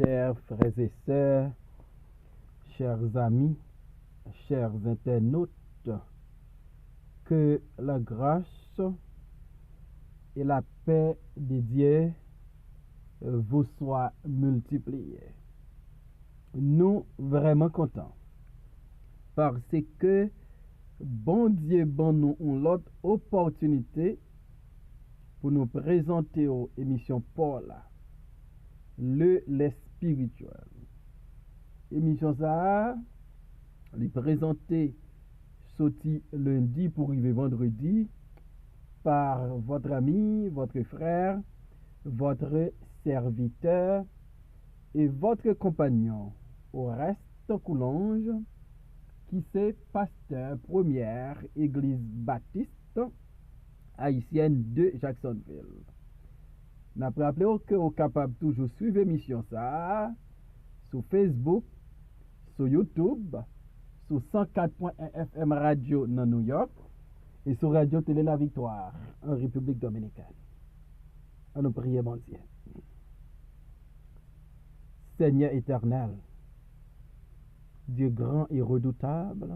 chers frères et sœurs, chers amis, chers internautes, que la grâce et la paix de Dieu vous soient multipliées. Nous vraiment contents parce que bon Dieu bon nous l'autre opportunité pour nous présenter aux émissions Paul les spirituels. Émission ça lui présenter sorti lundi pour arriver vendredi par votre ami, votre frère, votre serviteur et votre compagnon au reste Coulange qui c'est pasteur première église baptiste haïtienne de Jacksonville. N'a rappelé que vous capable toujours suivre l'émission ça sur Facebook, sur YouTube, sur 104.1 FM radio dans New York et sur Radio Télé La Victoire en République Dominicaine. On nous prie bon Dieu. Seigneur éternel, Dieu grand et redoutable,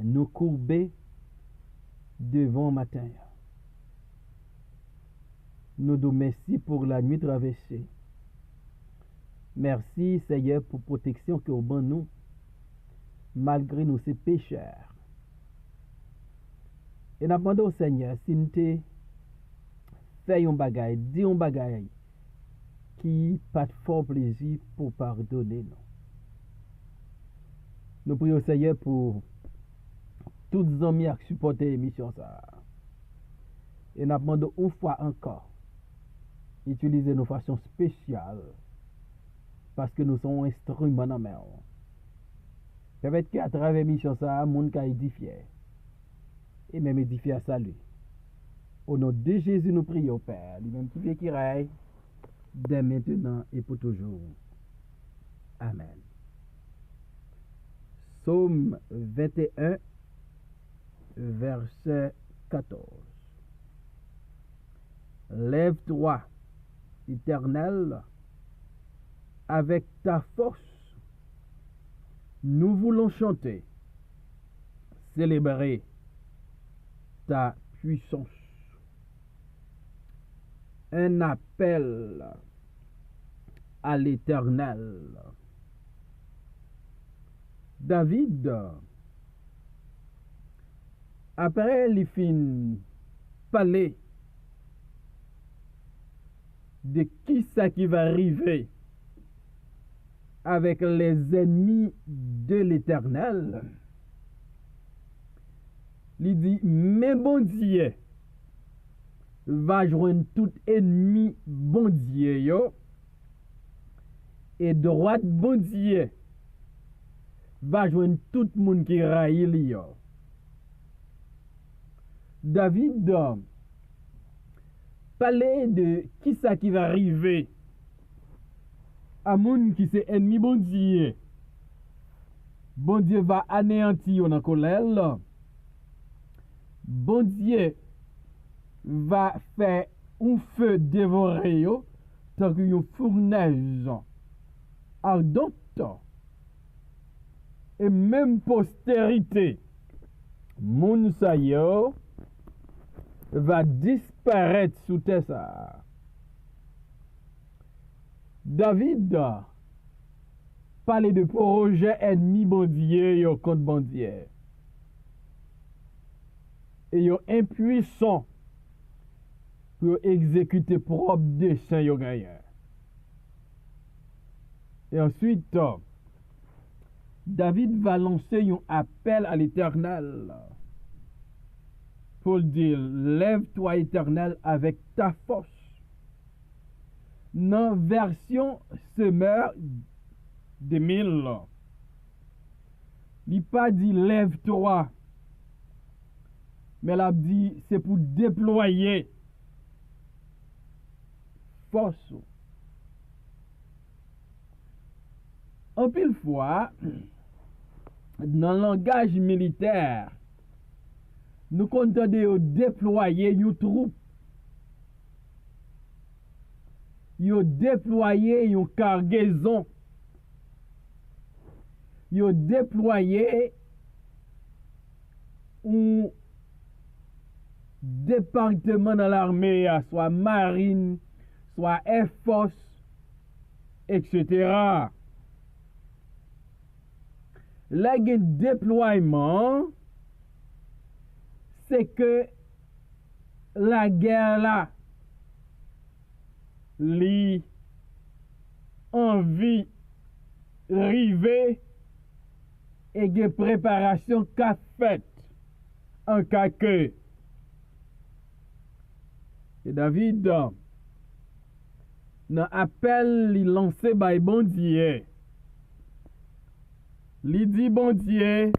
nous courber devant matin. Nous nous merci pour la nuit traversée. Merci Seigneur pour protection que vous donne nous malgré nous ces pécheurs. Et nous demandons au Seigneur si nous te fait un bagage, dit un bagage qui pas de fort plaisir pour pardonner nous. Nous prions au Seigneur pour tous les amis qui supportent l'émission ça. Et nous demandons une fois encore utiliser nos façons spéciales parce que nous sommes instruments dans la main. Peut-être qu'à travers l'émission ça, monde qui édifié et même édifié à salut. Au nom de Jésus, nous prions, Père, lui-même qui vient qui règne, dès maintenant et pour toujours. Amen. Psaume 21, verset 14. Lève-toi, Éternel, avec ta force. Nous voulons chanter, célébrer ta puissance. Un appel à l'Éternel. David, après les fins parler de qui ça qui va arriver avec les ennemis de l'Éternel, il dit, mais bon Dieu va joindre tout ennemi bon Dieu yo, et droite bon Dieu va joindre tout le monde qui raille li yo. David parlait de qui ça qui va arriver à monde qui c'est ennemi bon Dieu. Bon Dieu va anéantir en colère. Bon Dieu va faire un feu dévorer yo tant que une fournaise ardente. Et même postérité moun sa yo va disparaître sous terre ça. David parlait de projet ennemi bon Dieu yo contre bon Dieu. Et yo impuissant pour exécuter propre dessein yo gagnant. Et ensuite David va lancer un appel à l'Éternel pour dire, lève-toi Éternel avec ta force. Dans version Semeur 2000, il n'a pas dit lève-toi, mais il a dit c'est pour déployer force. En pile fois, dans le langage militaire, nous comptons de déployer une troupe. yo déployé une cargaison, yo déployé un département dans l'armée, soit marine, soit Air Force, etc. Le déploiement, c'est que la guerre là, li envie rive et de préparation qu'a faite en cas que. Et David, dans appel li lancé by bon Dieu, li dit bon Dieu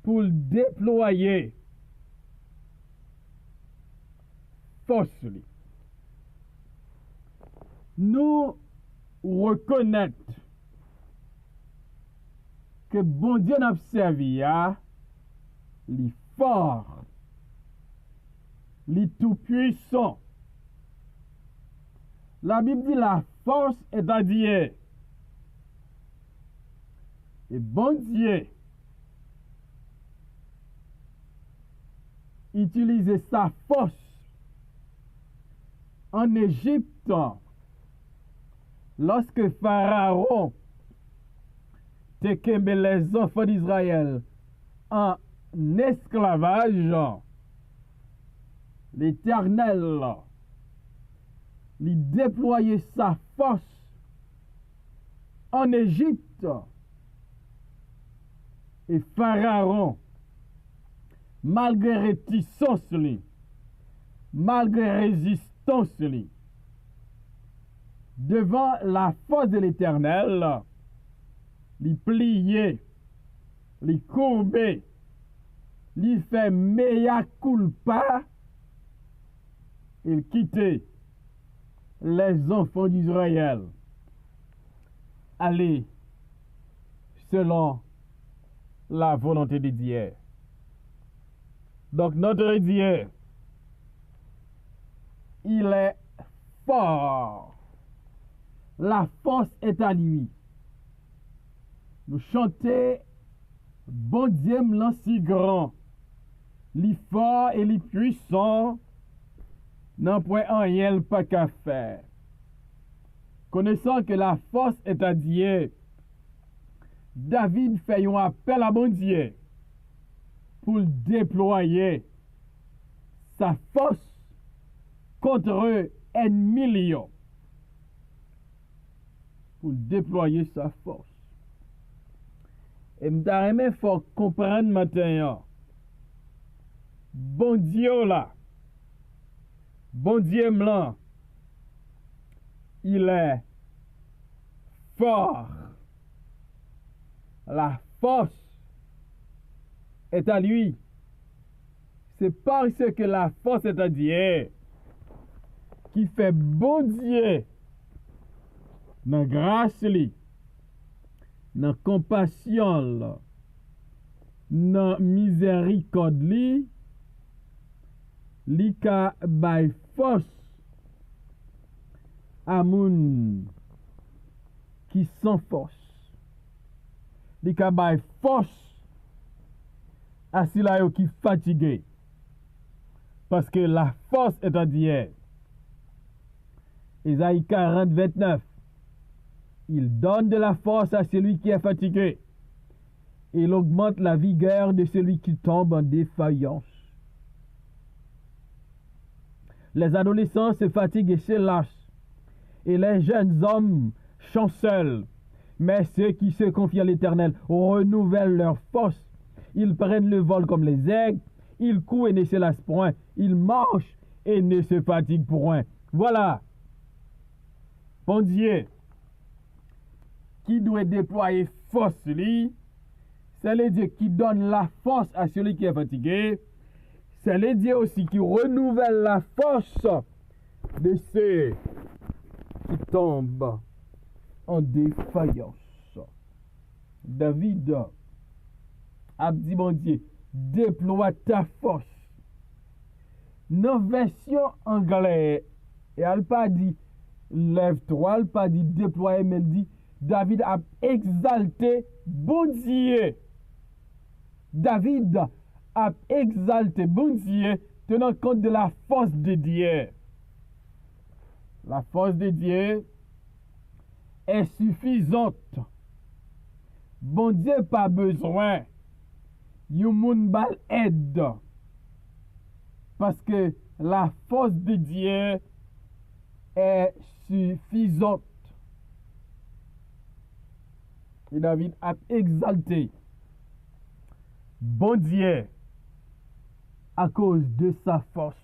pour le déployer force li. Nous reconnaître que bon Dieu n'a servi à li fort, li tout puissant. La Bible dit la force est à Dieu. Et bon Dieu utilisait sa force en Égypte lorsque Pharaon te kembe les enfants d'Israël en esclavage. L'Éternel lui déployait sa force en Égypte. Et Pharaon, malgré réticence, malgré résistance, devant la force de l'Éternel, lui pliait, lui courbait, lui fait mea culpa, il quittait les enfants d'Israël. Allez, selon la volonté de Dieu. Donc notre Dieu, il est fort. La force est à lui. Nous chantons, bon Dieu m'l'en si grand, li fort et li puissant, n'en point rien pas qu'à faire. Connaissant que la force est à Dieu, David fait un appel à bon Dieu pour déployer sa force contre un million. Pour déployer sa force. Et m'ta faut comprendre maintenant. Bon Dieu là, bon Dieu là, il est fort. La force est à lui. C'est parce que la force est à Dieu qui fait bon Dieu dans grâce li, dans compassion, dans miséricorde li ka bay force à moun qui sans force. Li ka bay force à ceux qui fatigué. Parce que la force est à Dieu. Isaïe 40, 29. Il donne de la force à celui qui est fatigué. Il augmente la vigueur de celui qui tombe en défaillance. Les adolescents se fatiguent et se lâchent. Et les jeunes hommes chancelent. Mais ceux qui se confient à l'Éternel renouvellent leur force. Ils prennent le vol comme les aigles. Ils courent et ne se lassent point. Ils marchent et ne se fatiguent point. Voilà. Bon Dieu, qui doit déployer force, c'est le Dieu qui donne la force à celui qui est fatigué. C'est le Dieu aussi qui renouvelle la force de ceux qui tombent en défaillance. David a dit, bon Dieu, déploie ta force. Dans la version anglaise, et elle pas dit lève-toi, pas dit déployer, mais dit David a exalté bon Dieu. David a exalté bon Dieu, tenant compte de la force de Dieu. La force de Dieu est suffisante. Bon Dieu pas besoin. Yon moun bal aide. Parce que la force de Dieu est suffisante. Et David a exalté bon Dieu à cause de sa force.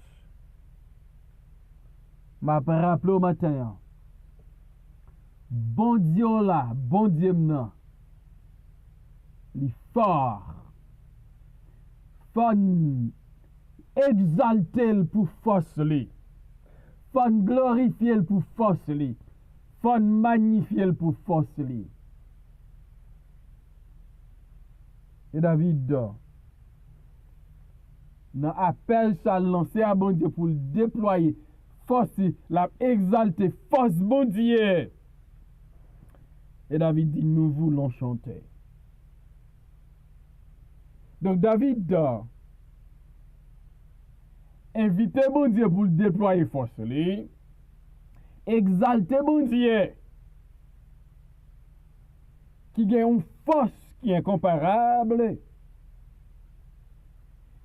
M'a rappelé au matin. Bon Dieu là, bon Dieu maintenant. Il est fort. Fon exalter pour force li. Fon glorifier pour force li. Fon magnifier pour force li. Et David, dans appel ça lancé à bon Dieu pour le déployer force, la exalter force bon Dieu. Et David dit, nous voulons chanter. Donc David invité bon Dieu pour le déployer force li, exalter bon Dieu qui a une force qui est incomparable.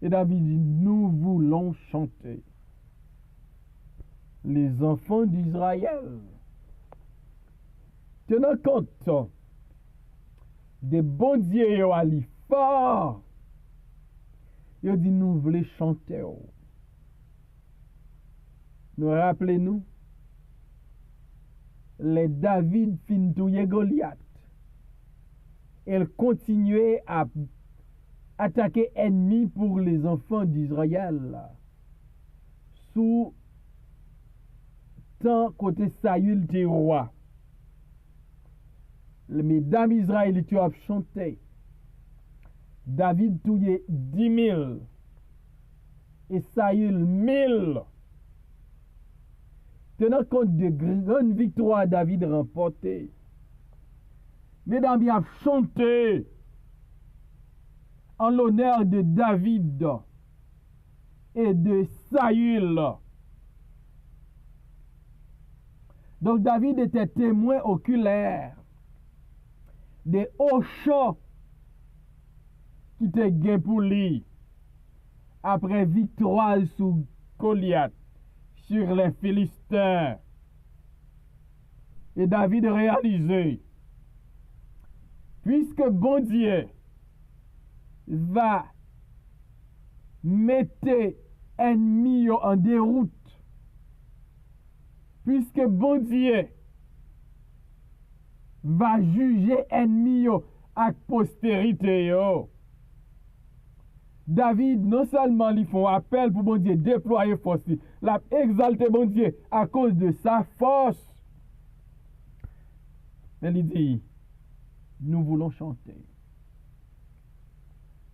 Et David dit, nous voulons chanter. Les enfants d'Israël, tenant compte des bons dieux yo ali fort, yo dit nous voulons chanter. Nous rappelez-nous, les David fin touye Goliath. Elle continuait à attaquer ennemis pour les enfants d'Israël. Sous tant côté Saül était roi. Les mesdames israélites ont chanté. David touye 10 000 et Saül 1000. Tenant compte de grandes victoires David remportées. Mesdames, ils ont chanté en l'honneur de David et de Saül. Donc David était témoin oculaire des hauts chants qui étaient gains pour lui après victoire sous Goliath sur les Philistins. Et David réalisait, puisque bon Dieu va mettre ennemis en déroute, puisque bon Dieu va juger ennemis avec postérité, David non seulement lui font appel pour bon Dieu déployer force, l'a exalté bon Dieu à cause de sa force. Mais il dit, nous voulons chanter.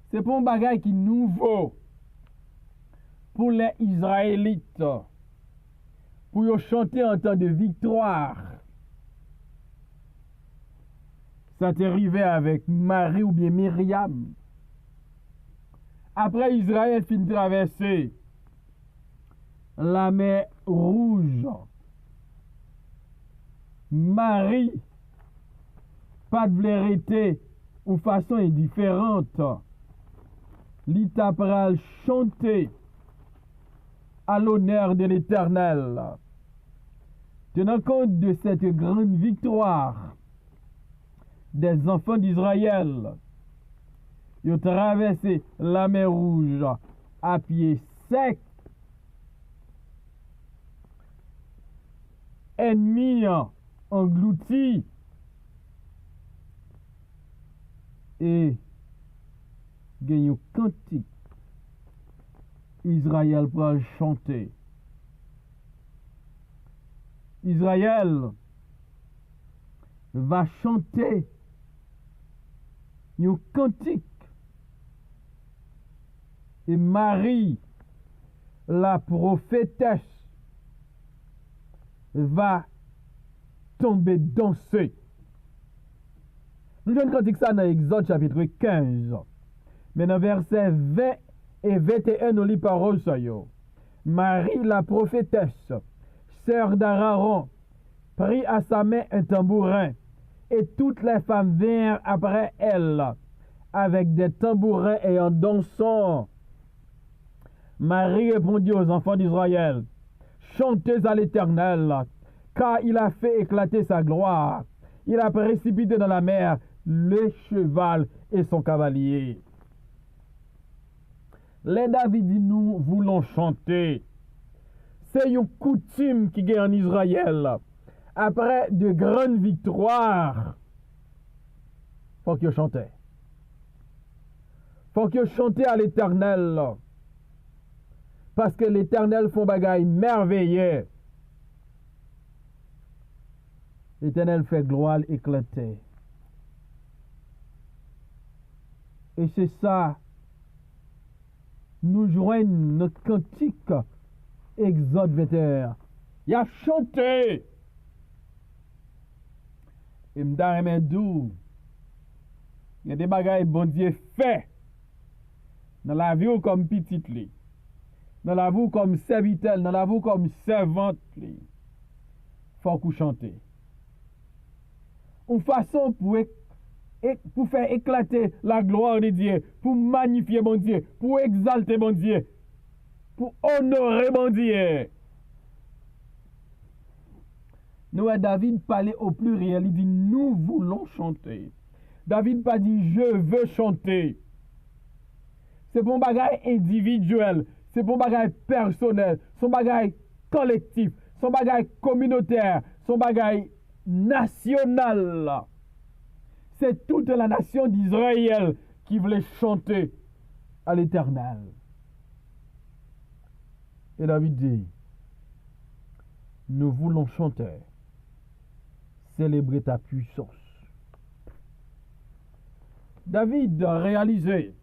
C'est pour un bagage qui est nouveau pour les Israélites, pour chanter en temps de victoire. Ça t'est arrivé avec Marie ou bien Myriam. Après Israël finit de traverser la mer Rouge, Marie, pas de vérité ou façon indifférente, l'État pral chanter à l'honneur de l'Éternel. Tenant compte de cette grande victoire des enfants d'Israël, ils ont traversé la mer Rouge à pied sec. Ennemis engloutis. Et gagne un cantique. Israël va chanter. Israël va chanter un cantique. Et Marie, la prophétesse, va tomber danser. Nous jouons cantique ça dans Exode chapitre 15. Mais dans verset 20 et 21, nous lit parole ça yo. Marie la prophétesse, sœur d'Aaron, prit à sa main un tambourin, et toutes les femmes vinrent après elle, avec des tambourins et en dansant. Marie répondit aux enfants d'Israël, chantez à l'Éternel, car il a fait éclater sa gloire. Il a précipité dans la mer le cheval et son cavalier. Les David dit nous voulons chanter. C'est une coutume qui est en Israël. Après de grandes victoires, faut que chanter. Faut que chanter à l'Éternel. Parce que l'Éternel font bagaille merveilleux. L'Éternel fait gloire éclater. Et c'est ça, nous joignons notre cantique Exode 21. Il a chanté. Et m'dare dou. Il y a des bagailles bon Dieu fait. Dans la vie ou comme petite li. Dans la vie ou comme serviteur, dans la vie ou comme servante li. Faut qu'on chante. Une façon pour faire éclater la gloire de Dieu, pour magnifier mon Dieu, pour exalter mon Dieu, pour honorer mon Dieu. Nous, David parlait au pluriel, il dit nous voulons chanter. David pas dit je veux chanter. C'est pour un bagage individuel, c'est pour un bagage personnel, son bagage collectif, son bagage communautaire, son bagage national. C'est toute la nation d'Israël qui voulait chanter à l'Éternel. Et David dit, nous voulons chanter, célébrer ta puissance. David a réalisé,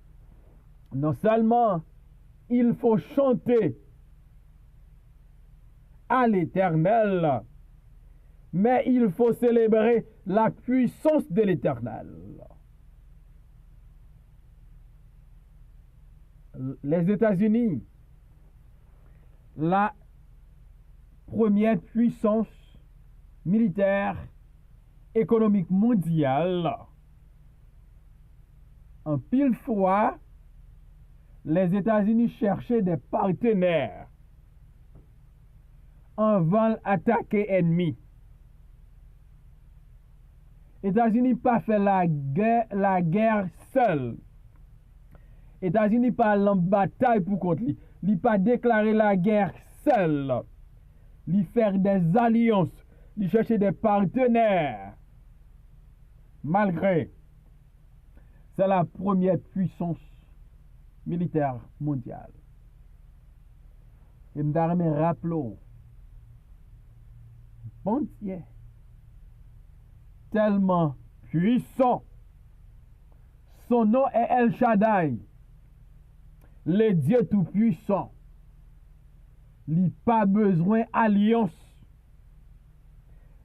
non seulement il faut chanter à l'Éternel, mais il faut célébrer la puissance de l'Éternel. Les États-Unis, la première puissance militaire, économique mondiale, en pile fois, les États-Unis cherchaient des partenaires avant d'attaquer ennemi. États-Unis pas fait la guerre seul. États-Unis pas en bataille pour contre lui. Il pas déclaré la guerre seul. Il faire des alliances, il chercher des partenaires. Malgré, c'est la première puissance militaire mondiale. Et me rappelons, bon Dieu, tellement puissant. Son nom est El Shaddai, le Dieu tout-puissant. Il n'a pas besoin d'alliance.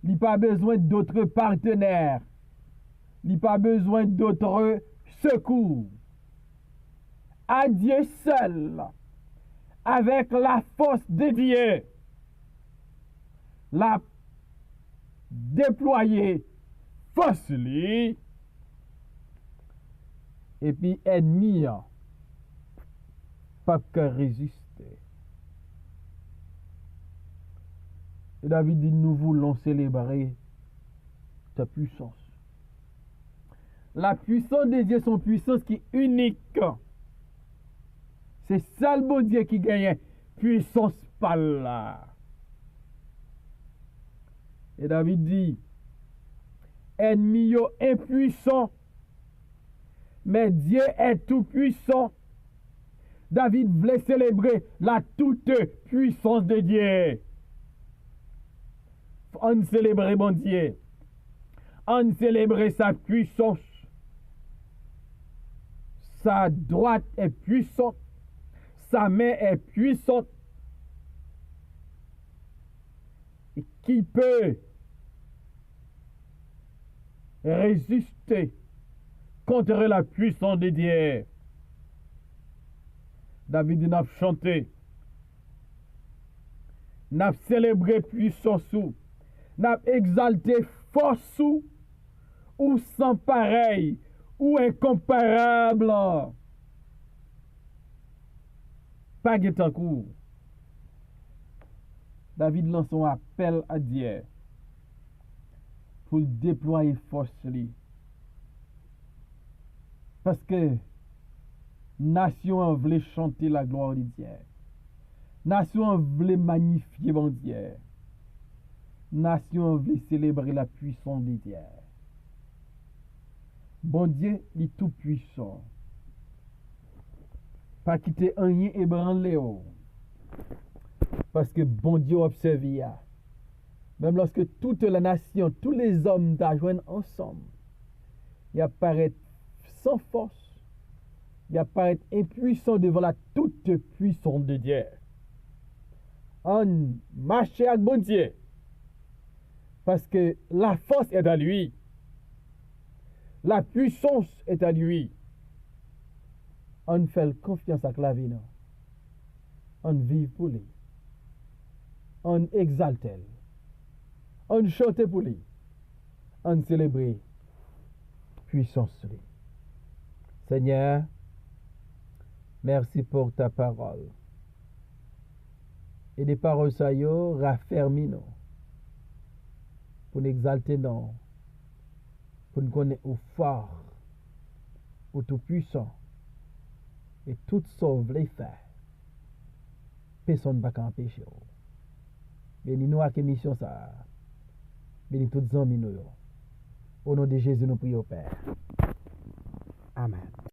Il n'a pas besoin d'autres partenaires. Il n'a pas besoin d'autres secours. À Dieu seul, avec la force de Dieu, la déployer force li, et puis ennemi pas que résister. Et David dit nous voulons célébrer ta puissance. La puissance de Dieu, son puissance qui est unique. C'est ça le bon Dieu qui gagne puissance par là. Et David dit ennemi yo impuissant, mais Dieu est tout puissant. David voulait célébrer la toute puissance de Dieu. On célèbre mon Dieu. On célèbre sa puissance. Sa droite est puissante. Sa main est puissante. Et qui peut résister contre la puissance de Dieu. David n'a chanté, n'a célébré puissance, n'a exalté force ou sans pareil ou incomparable. Pas Guetancourt. David lance un appel à Dieu pour déployer force. Parce que nation voulait chanter la gloire de Dieu. Nation voulait magnifier mon Dieu. Nation voulait célébrer la puissance de Dieu. Bon Dieu, il est tout puissant. Pas quitter rien ébranlé. Parce que bon Dieu observe. Même lorsque toute la nation, tous les hommes t'ajoignent ensemble, ils apparaissent sans force. Ils apparaissent impuissants devant la toute puissance de Dieu. On marche avec bon Dieu. Parce que la force est à lui. La puissance est à lui. On fait confiance à la vie. On vit pour lui. On exalte. On chante pour lui. On célèbre puissance lui. Seigneur, merci pour ta parole. Et des paroles ça yo raffermi nous. Pour nous exalter nous. Pour nous connaître au fort, au tout puissant. Et tout sauve les faire. Personne ne va empêcher. Bénis nous avec mission ça. Bénis tous les amis nous. Au nom de Jésus, nous prions, Père. Amen.